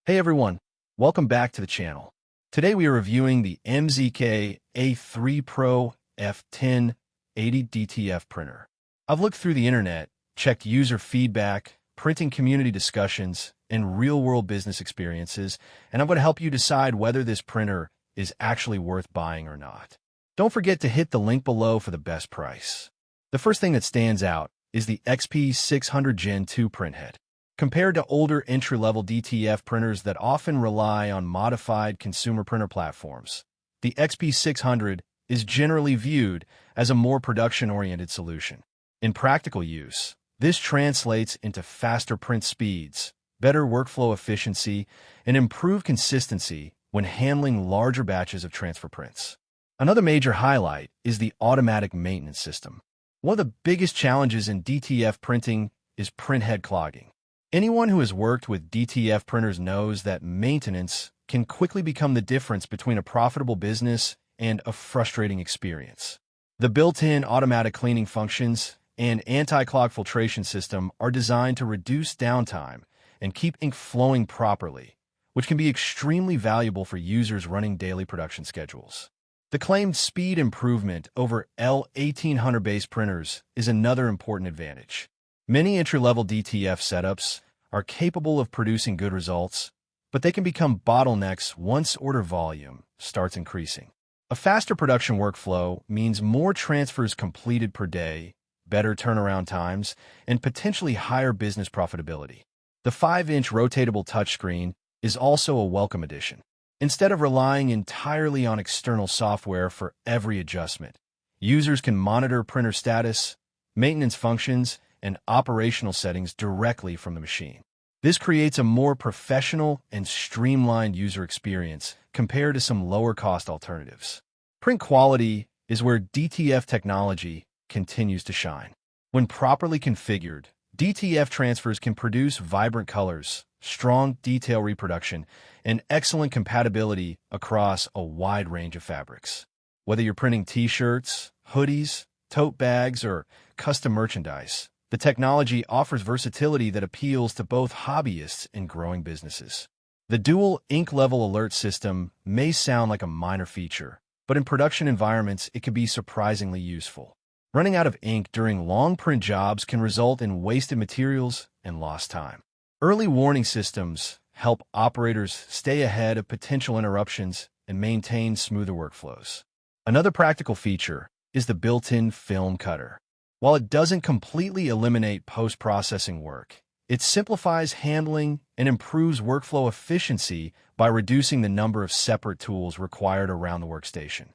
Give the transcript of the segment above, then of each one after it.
Hey everyone, welcome back to the channel. Today we are reviewing the MZK A3 Pro F1080 DTF printer. I've looked through the internet, checked user feedback, printing community discussions, and real-world business experiences, and I'm going to help you decide whether this printer is actually worth buying or not. Don't forget to hit the link below for the best price. The first thing that stands out is the XP600 Gen2 printhead. Compared to older entry-level DTF printers that often rely on modified consumer printer platforms, the XP600 is generally viewed as a more production-oriented solution. In practical use, this translates into faster print speeds, better workflow efficiency, and improved consistency when handling larger batches of transfer prints. Another major highlight is the automatic maintenance system. One of the biggest challenges in DTF printing is printhead clogging. Anyone who has worked with DTF printers knows that maintenance can quickly become the difference between a profitable business and a frustrating experience. The built-in automatic cleaning functions and anti-clog filtration system are designed to reduce downtime and keep ink flowing properly, which can be extremely valuable for users running daily production schedules. The claimed speed improvement over L1800-based printers is another important advantage. Many entry-level DTF setups are capable of producing good results, but they can become bottlenecks once order volume starts increasing. A faster production workflow means more transfers completed per day, better turnaround times, and potentially higher business profitability. The 5-inch rotatable touchscreen is also a welcome addition. Instead of relying entirely on external software for every adjustment, users can monitor printer status, maintenance functions, and operational settings directly from the machine. This creates a more professional and streamlined user experience compared to some lower-cost alternatives. Print quality is where DTF technology continues to shine. When properly configured, DTF transfers can produce vibrant colors, strong detail reproduction, and excellent compatibility across a wide range of fabrics. Whether you're printing t-shirts, hoodies, tote bags, or custom merchandise, the technology offers versatility that appeals to both hobbyists and growing businesses. The dual ink level alert system may sound like a minor feature, but in production environments it can be surprisingly useful. Running out of ink during long print jobs can result in wasted materials and lost time. Early warning systems help operators stay ahead of potential interruptions and maintain smoother workflows. Another practical feature is the built-in film cutter. While it doesn't completely eliminate post-processing work, it simplifies handling and improves workflow efficiency by reducing the number of separate tools required around the workstation.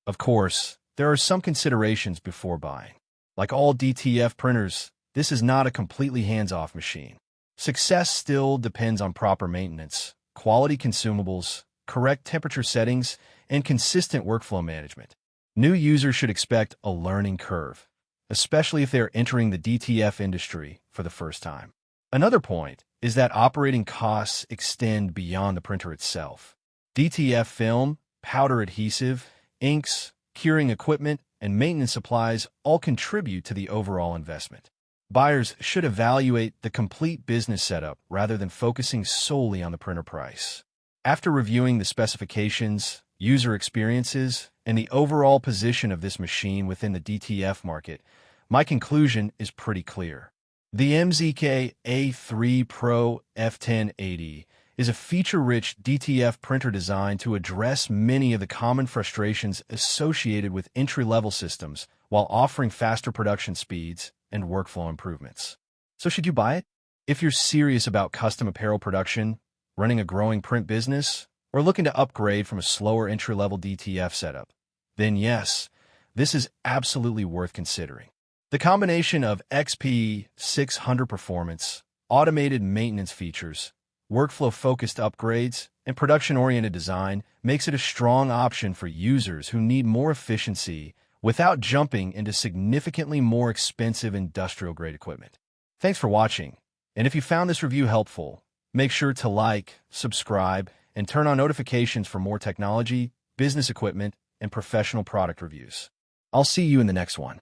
Of course, there are some considerations before buying. Like all DTF printers, this is not a completely hands-off machine. Success still depends on proper maintenance, quality consumables, correct temperature settings, and consistent workflow management. New users should expect a learning curve, especially if they're entering the DTF industry for the first time. Another point is that operating costs extend beyond the printer itself. DTF film, powder adhesive, inks, curing equipment, and maintenance supplies all contribute to the overall investment. Buyers should evaluate the complete business setup rather than focusing solely on the printer price. After reviewing the specifications, user experiences, and the overall position of this machine within the DTF market, my conclusion is pretty clear. The MZK A3 Pro F1080 is a feature-rich DTF printer designed to address many of the common frustrations associated with entry-level systems while offering faster production speeds and workflow improvements. So should you buy it? If you're serious about custom apparel production, running a growing print business, or looking to upgrade from a slower entry-level DTF setup, then yes, this is absolutely worth considering. The combination of XP600 performance, automated maintenance features, workflow-focused upgrades, and production-oriented design makes it a strong option for users who need more efficiency without jumping into significantly more expensive industrial-grade equipment. Thanks for watching, and if you found this review helpful, make sure to like, subscribe, and turn on notifications for more technology, business equipment, and professional product reviews. I'll see you in the next one.